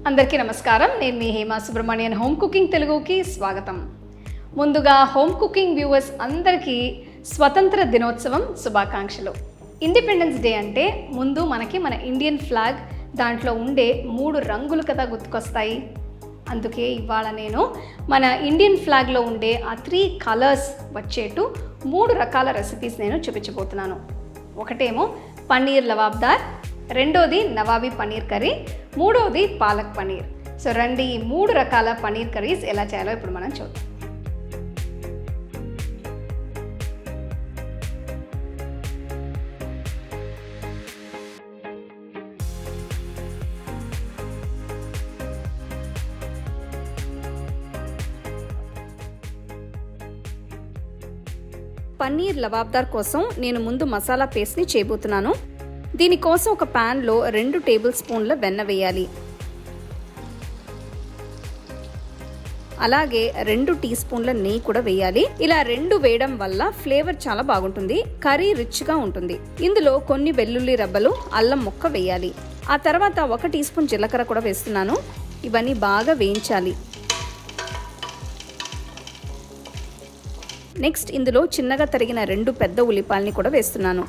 అందరికీ నమస్కారం. నేను మీ హేమ సుబ్రహ్మణ్యన్ హోమ్ కుకింగ్ తెలుగుకి స్వాగతం. ముందుగా హోమ్ కుకింగ్ వ్యూవర్స్ అందరికీ స్వతంత్ర దినోత్సవం శుభాకాంక్షలు. ఇండిపెండెన్స్ డే అంటే ముందు మనకి మన ఇండియన్ ఫ్లాగ్, దాంట్లో ఉండే 3 రంగులు కదా గుర్తుకొస్తాయి. అందుకే ఇవాళ నేను మన ఇండియన్ ఫ్లాగ్లో ఉండే ఆ 3 కలర్స్ వచ్చేట్టు 3 రకాల రెసిపీస్ నేను చూపించబోతున్నాను. ఒకటేమో పన్నీర్ లవాబ్దార్, రెండోది నవాబీ పన్నీర్ కర్రీ, మూడోది పాలక్ పన్నీర్. సో రండి, ఈ 3 రకాల పన్నీర్ కర్రీస్ ఎలా చేయాలో ఇప్పుడు మనం చూద్దాం. పన్నీర్ లవాబ్దార్ కోసం నేను ముందు మసాలా పేస్ట్ని చేయబోతున్నాను. దీనికోసం ఒక ప్యాన్లో 2 టేబుల్ స్పూన్ల వెన్న వేయాలి. అలాగే 2 టీ స్పూన్ల నెయ్యి కూడా వేయాలి. ఇలా 2 వేయడం వల్ల ఫ్లేవర్ చాలా బాగుంటుంది, కర్రీ రిచ్గా ఉంటుంది. ఇందులో కొన్ని వెల్లుల్లి రబ్బలు, అల్లం ముక్క వేయాలి. ఆ తర్వాత 1 టీ స్పూన్ జీలకర్ర కూడా వేస్తున్నాను. ఇవన్నీ బాగా వేయించాలి. నెక్స్ట్ ఇందులో చిన్నగా తరిగిన 2 పెద్ద ఉల్లిపాయల్ని కూడా వేస్తున్నాను.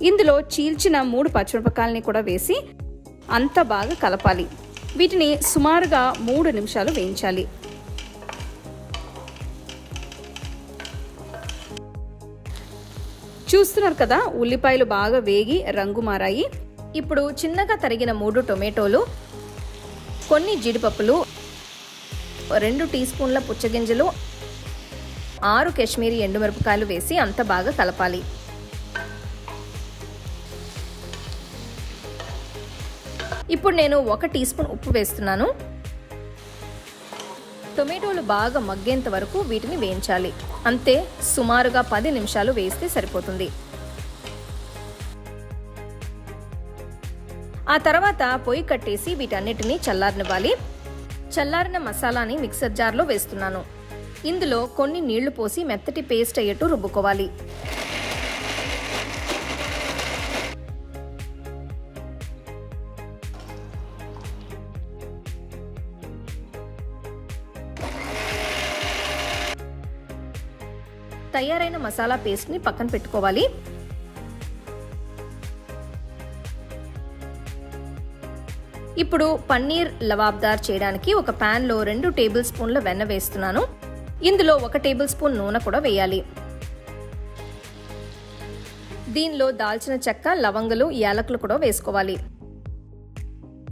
ఇందులో చీల్చిన 3 పచ్చిమిరపకాయలని కూడా వేసి అంతా బాగా కలపాలి. వీటిని సుమారుగా 3 నిమిషాలు వేయించాలి. చూస్తున్నారు కదా, ఉల్లిపాయలు బాగా వేగి రంగు మారాయి. ఇప్పుడు చిన్నగా తరిగిన 3 టొమాటోలు, కొన్ని జీడిపప్పులు, 2 టీ స్పూన్ల పుచ్చగింజలు, 6 కాశ్మీరీ ఎండుమిరపకాయలు వేసి అంత బాగా కలపాలి. ఇప్పుడు నేను 1 టీ స్పూన్ ఉప్పు వేస్తున్నాను. టొమాటోలు బాగా మగ్గేంత వరకు వీటిని వేయించాలి. అంతే, సుమారుగా 10 నిమిషాలు వేస్తే సరిపోతుంది. ఆ తర్వాత పొయ్యి కట్టేసి వీటన్నిటిని చల్లారనివ్వాలి. చల్లారిన మసాలాని మిక్సర్ జార్లో వేస్తున్నాను. ఇందులో కొన్ని నీళ్లు పోసి మెత్తటి పేస్ట్ అయ్యేట్టు రుబ్బుకోవాలి. తయారైన మసాలా పేస్ట్ని పక్కన పెట్టుకోవాలి. ఇప్పుడు పన్నీర్ లవాబ్దార్ చేయడానికి ఒక ప్యాన్లో 2 టేబుల్ స్పూన్ల వెన్న వేస్తున్నాను. ఇందులో 1 టేబుల్ స్పూన్ నూనె కూడా వేయాలి. దీనిలో దాల్చిన చెక్క, లవంగలు, యాలకులు కూడా వేసుకోవాలి.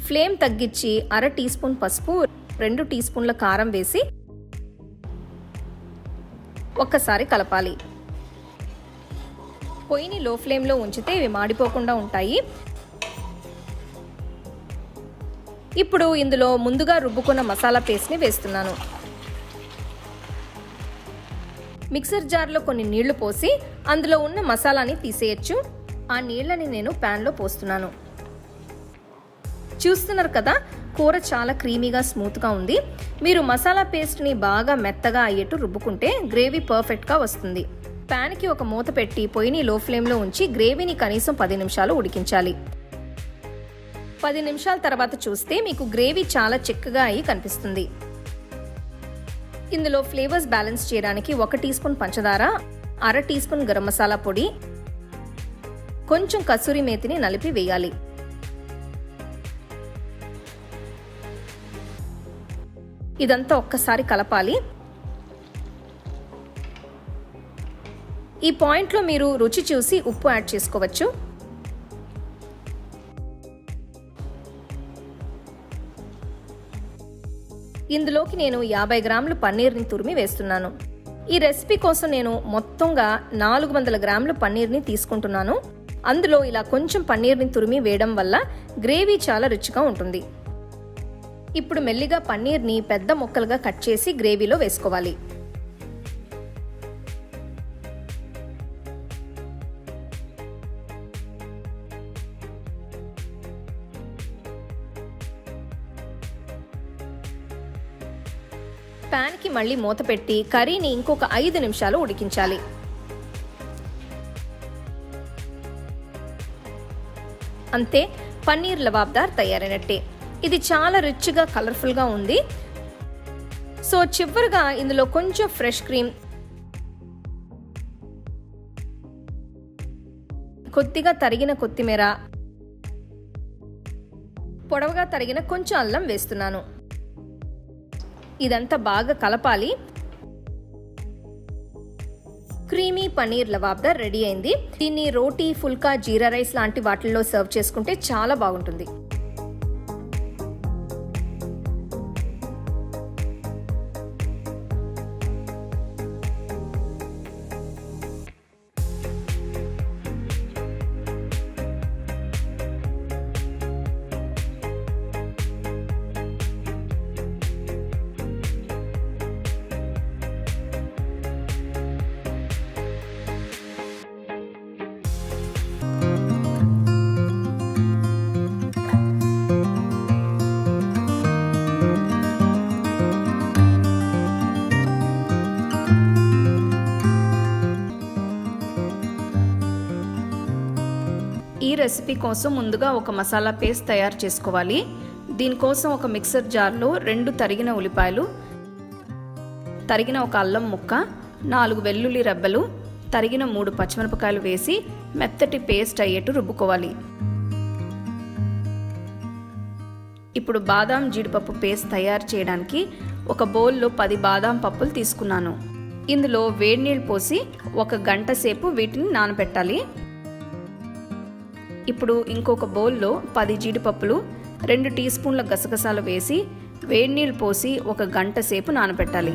ఫ్లేమ్ తగ్గించి 1/2 టీ స్పూన్ పసుపు, 2 టీ స్పూన్ల కారం వేసి ఒక్కసారి కలపాలి. పొయ్యిని లో ఫ్లేమ్లో ఉంచితే ఇవి మాడిపోకుండా ఉంటాయి. ఇప్పుడు ఇందులో ముందుగా రుబ్బుకున్న మసాలా పేస్ట్ని వేస్తున్నాను. మిక్సర్ జార్లో కొన్ని నీళ్లు పోసి అందులో ఉన్న మసాలాని తీసేయచ్చు. ఆ నీళ్ళని నేను ప్యాన్లో పోస్తున్నాను. చూస్తున్నారు కదా, కూర చాలా క్రీమీగా స్మూత్గా ఉంది. మీరు మసాలా పేస్ట్ని బాగా మెత్తగా అయ్యేట్టు రుబ్బుకుంటే గ్రేవీ పర్ఫెక్ట్గా వస్తుంది. ప్యాన్కి ఒక మూత పెట్టి పొయ్యిని లో ఫ్లేమ్లో ఉంచి గ్రేవీని కనీసం 10 నిమిషాలు ఉడికించాలి. 10 నిమిషాల తర్వాత చూస్తే మీకు గ్రేవీ చాలా చిక్కగా అయ్యి కనిపిస్తుంది. ఇందులో ఫ్లేవర్స్ బ్యాలెన్స్ చేయడానికి 1 టీ స్పూన్ పంచదార, 1/2 టీ స్పూన్ గరం మసాలా పొడి, కొంచెం కసూరి మేతిని నలిపి వేయాలి. ఇదంతా ఒక్కసారి కలపాలి. ఈ పాయింట్లో మీరు రుచి చూసి ఉప్పు యాడ్ చేసుకోవచ్చు. ఇందులోకి నేను 50 గ్రాముల పన్నీర్ని తురిమి వేస్తున్నాను. ఈ రెసిపీ కోసం నేను మొత్తంగా 400 గ్రాముల పన్నీర్ని తీసుకుంటున్నాను. అందులో ఇలా కొంచెం పన్నీర్ని తురిమి వేయడం వల్ల గ్రేవీ చాలా రుచిగా ఉంటుంది. ఇప్పుడు మెల్లిగా పన్నీర్ని పెద్ద ముక్కలుగా కట్ చేసి గ్రేవీలో వేసుకోవాలి. ప్యాన్కి మళ్ళీ మూత పెట్టి కర్రీని ఇంకొక 5 నిమిషాలు ఉడికించాలి. అంతే, పన్నీర్ లవాబ్దార్ తయారైనట్టే. ఇది చాలా రిచ్గా కలర్ఫుల్గా ఉంది. సో చివరిగా ఇందులో కొంచెం ఫ్రెష్ క్రీమ్, కొద్దిగా తరిగిన కొత్తిమీర, పొడవుగా తరిగిన కొంచెం అల్లం వేస్తున్నాను. ఇదంతా బాగా కలపాలి. క్రీమీ పనీర్ లవాబ్దార్ రెడీ అయింది. దీన్ని రోటీ, ఫుల్కా, జీరా రైస్ లాంటి వాటిల్లో సర్వ్ చేసుకుంటే చాలా బాగుంటుంది. ఈ రెసిపీ కోసం ముందుగా ఒక మసాలా పేస్ట్ తయారు చేసుకోవాలి. దీనికోసం ఒక మిక్సర్ జార్లో 2 తరిగిన ఉల్లిపాయలు, తరిగిన ఒక అల్లం ముక్క, 4 వెల్లుల్లి రెబ్బలు, తరిగిన 3 పచ్చిమిరపకాయలు వేసి మెత్తటి పేస్ట్ అయ్యేట్టు రుబ్బుకోవాలి. ఇప్పుడు బాదాం జీడిపప్పు పేస్ట్ తయారు చేయడానికి ఒక బౌల్లో 10 బాదాం పప్పులు తీసుకున్నాను. ఇందులో వేడి నీళ్ళు పోసి 1 గంట సేపు వీటిని నానబెట్టాలి. ఇప్పుడు ఇంకొక బౌల్లో 10 జీడిపప్పులు, 2 టీ స్పూన్ల గసగసాలు వేసి వేడి నీళ్ళు పోసి 1 గంట సేపు నానబెట్టాలి.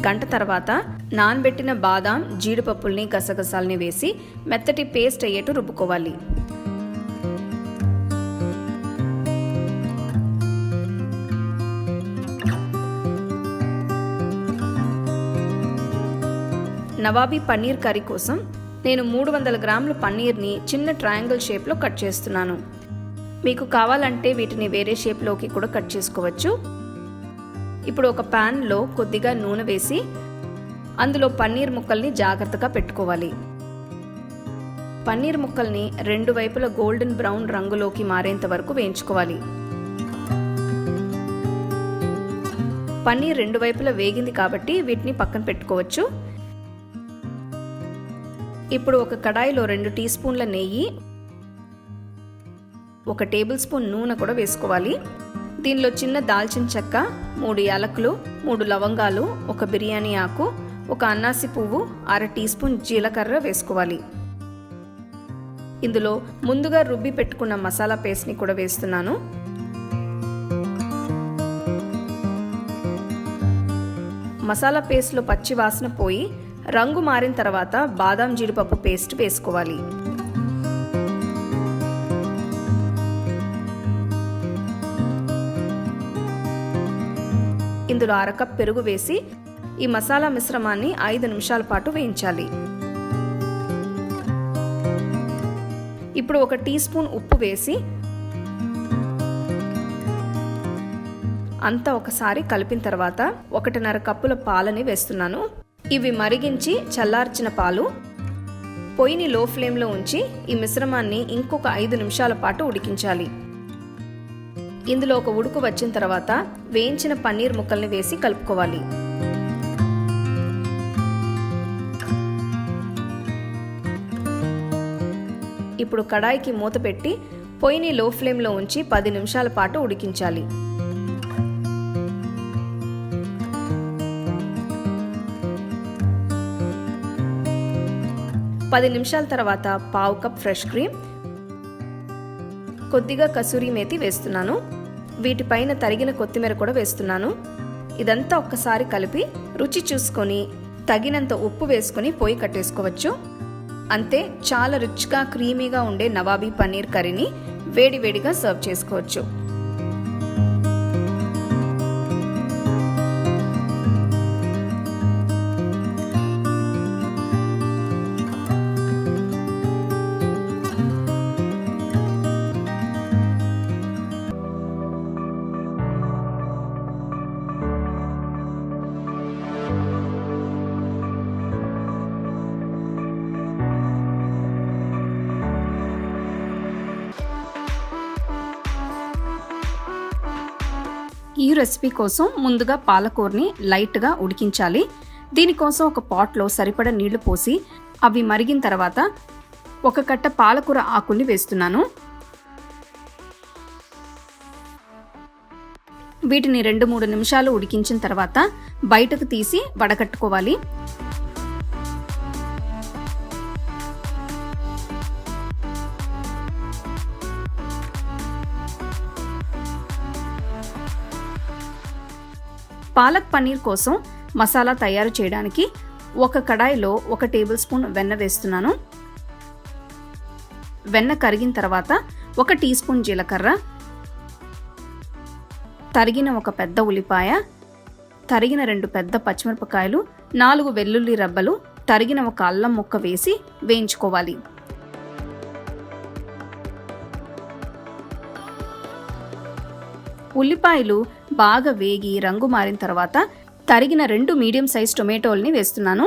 గంట తర్వాత నానబెట్టిన బాదాం, జీడిపప్పుల్ని, గసగసాలని వేసి మెత్తటి పేస్ట్ అయ్యేట్టు రుబ్బుకోవాలి. నవాబీ పన్నీర్ కర్రీ కోసం నేను 300 గ్రాముల పన్నీర్ని చిన్న ట్రయాంగిల్ షేప్లో కట్ చేస్తున్నాను. మీకు కావాలంటే వీటిని వేరే షేప్లోకి కూడా కట్ చేసుకోవచ్చు. ఇప్పుడు ఒక ప్యాన్లో కొద్దిగా నూనె వేసి అందులో పన్నీర్ ముక్కల్ని జాగ్రత్తగా పెట్టుకోవాలి. పన్నీర్ ముక్కల్ని 2 వైపులా గోల్డెన్ బ్రౌన్ రంగులోకి మారేంత వరకు వేయించుకోవాలి. పన్నీర్ 2 వైపులా వేగింది కాబట్టి వీటిని పక్కన పెట్టుకోవచ్చు. ఇప్పుడు ఒక కడాయిలో 2 టీ స్పూన్ల నెయ్యి, 1 టేబుల్ స్పూన్ నూనె కూడా వేసుకోవాలి. దీనిలో చిన్న దాల్చిన చెక్క, 3 యాలకులు, 3 లవంగాలు, 1 బిర్యానీ ఆకు, 1 అన్నాసి పువ్వు, 1/2 టీ స్పూన్ జీలకర్ర వేసుకోవాలి. ఇందులో ముందుగా రుబ్బి పెట్టుకున్న మసాలా పేస్ట్ని కూడా వేస్తున్నాను. మసాలా పేస్ట్లో పచ్చి వాసన పోయి రంగు మారిన తర్వాత బాదాం జీడిపప్పు పేస్ట్ వేసుకోవాలి. ఇందులో 1/2 కప్ పెరుగు వేసి ఈ మసాలా మిశ్రమాన్ని 5 నిమిషాల పాటు వేయించాలి. ఇప్పుడు 1 టీ స్పూన్ ఉప్పు వేసి అంతా ఒకసారి కలిపిన తర్వాత 1.5 కప్పుల పాలని వేస్తున్నాను. ఇవి మరిగించి చల్లార్చిన పాలు. పొయ్యిని లో ఫ్లేమ్లో ఉంచి ఈ మిశ్రమాన్ని ఇంకొక 5 నిమిషాల పాటు ఉడికించాలి. ఇందులో ఒక ఉడుకు వచ్చిన తర్వాత వేయించిన పన్నీర్ ముక్కల్ని వేసి కలుపుకోవాలి. ఇప్పుడు కడాయికి మూత పెట్టి పొయ్యిని లో ఫ్లేమ్లో ఉంచి 10 నిమిషాల పాటు ఉడికించాలి. 10 నిమిషాల తర్వాత పావు కప్ ఫ్రెష్ క్రీమ్, కొద్దిగా కసూరి మేతి వేస్తున్నాను. వీటిపైన తరిగిన కొత్తిమీర కూడా వేస్తున్నాను. ఇదంతా ఒక్కసారి కలిపి రుచి చూసుకొని తగినంత ఉప్పు వేసుకొని పొయ్యి కట్టేసుకోవచ్చు. అంతే, చాలా రిచ్గా క్రీమీగా ఉండే నవాబీ పన్నీర్ కర్రీని వేడివేడిగా సర్వ్ చేసుకోవచ్చు. ఈ రెసిపీ కోసం ముందుగా పాలకూరని లైట్గా ఉడికించాలి. దీనికోసం ఒక పాట్లో సరిపడా నీళ్లు పోసి అవి మరిగిన తర్వాత ఒక కట్ట పాలకూర ఆకుల్ని వేస్తున్నాను. వీటిని 2-3 నిమిషాలు ఉడికించిన తర్వాత బయటకు తీసి వడకట్టుకోవాలి. పాలక్ పన్నీర్ కోసం మసాలా తయారు చేయడానికి ఒక కడాయిలో 1 టేబుల్ స్పూన్ వెన్న వేస్తున్నాను. వెన్న కరిగిన తర్వాత 1 టీ స్పూన్ జీలకర్ర, తరిగిన ఒక పెద్ద ఉల్లిపాయ, తరిగిన 2 పెద్ద పచ్చిమిరపకాయలు, 4 వెల్లుల్లి రబ్బలు, తరిగిన ఒక అల్లం ముక్క వేసి వేయించుకోవాలి. ఉల్లిపాయలు బాగా వేగి రంగు మారిన తర్వాత తరిగిన 2 మీడియం సైజ్ టొమాటోల్ని వేస్తున్నాను.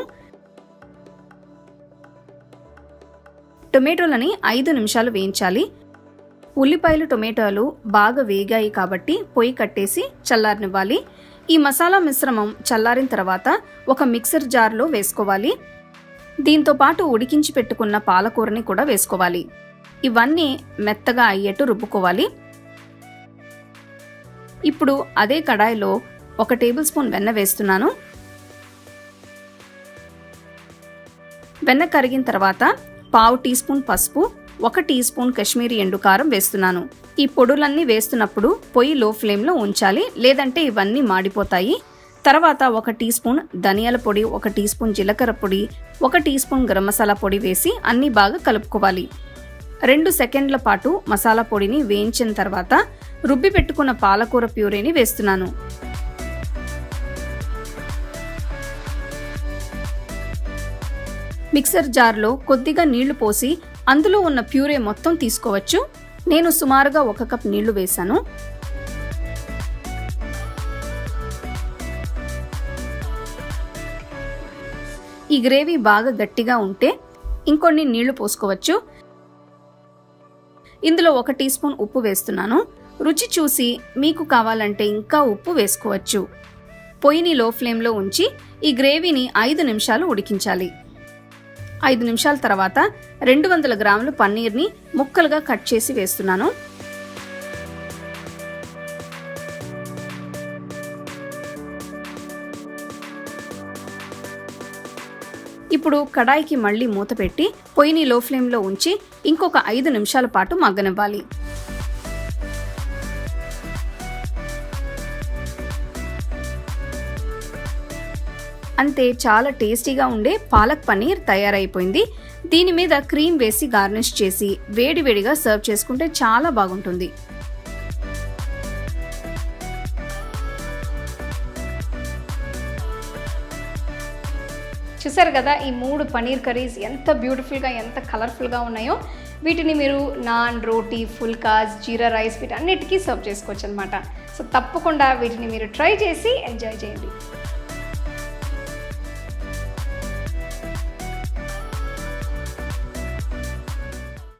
టొమాటోలని 5 నిమిషాలు వేయించాలి. ఉల్లిపాయలు టొమాటోలు బాగా వేగాయి కాబట్టి పొయ్యి కట్టేసి చల్లారనివ్వాలి. ఈ మసాలా మిశ్రమం చల్లారిన తర్వాత ఒక మిక్సర్ జార్లో వేసుకోవాలి. దీంతో పాటు ఉడికించి పెట్టుకున్న పాలకూరని కూడా వేసుకోవాలి. ఇవన్నీ మెత్తగా అయ్యేట్టు రుబ్బుకోవాలి. ఇప్పుడు అదే కడాయిలో 1 టేబుల్ స్పూన్ వెన్న వేస్తున్నాను. వెన్న కరిగిన తర్వాత పావు టీ స్పూన్ పసుపు, 1 టీ స్పూన్ కాశ్మీరీ ఎండుకారం వేస్తున్నాను. ఈ పొడులన్నీ వేస్తున్నప్పుడు పొయ్యి లో ఫ్లేమ్లో ఉంచాలి, లేదంటే ఇవన్నీ మాడిపోతాయి. తర్వాత 1 టీ స్పూన్ ధనియాల పొడి, 1 టీ స్పూన్ జీలకర్ర పొడి, 1 టీ స్పూన్ గరం మసాలా పొడి వేసి అన్నీ బాగా కలుపుకోవాలి. 2 సెకండ్ల పాటు మసాలా పొడిని వేయించిన తర్వాత రుబ్బి పెట్టుకున్న పాలకూర ప్యూరీని వేస్తున్నాను. మిక్సర్ జార్లో కొద్దిగా నీళ్లు పోసి అందులో ఉన్న ప్యూరే మొత్తం తీసుకోవచ్చు. నేను సుమారుగా 1 కప్ నీళ్లు వేశాను. ఈ గ్రేవీ బాగా గట్టిగా ఉంటే ఇంకొన్ని నీళ్లు పోసుకోవచ్చు. ఇందులో 1 టీ స్పూన్ ఉప్పు వేస్తున్నాను. రుచి చూసి మీకు కావాలంటే ఇంకా ఉప్పు వేసుకోవచ్చు. పొయ్యిని లో ఫ్లేమ్లో ఉంచి ఈ గ్రేవీని 5 నిమిషాలు ఉడికించాలి. 5 నిమిషాల తర్వాత 200 గ్రాముల పన్నీర్ని ముక్కలుగా కట్ చేసి వేస్తున్నాను. ఇప్పుడు కడాయికి మళ్ళీ మూత పెట్టి పొయ్యిని లో ఫ్లేమ్లో ఉంచి ఇంకొక 5 నిమిషాల పాటు మగ్గనివ్వాలి. అంతే, చాలా టేస్టీగా ఉండే పాలక్ పన్నీర్ తయారైపోయింది. దీని మీద క్రీమ్ వేసి గార్నిష్ చేసి వేడివేడిగా సర్వ్ చేసుకుంటే చాలా బాగుంటుంది. చూసారు కదా ఈ 3 పన్నీర్ కర్రీస్ ఎంత బ్యూటిఫుల్గా, ఎంత కలర్ఫుల్గా ఉన్నాయో. వీటిని మీరు నాన్, రోటీ, ఫుల్కాస్, జీరా రైస్ వీటన్నిటికీ సర్వ్ చేసుకోవచ్చు అనమాట. సో తప్పకుండా వీటిని మీరు ట్రై చేసి ఎంజాయ్ చేయండి.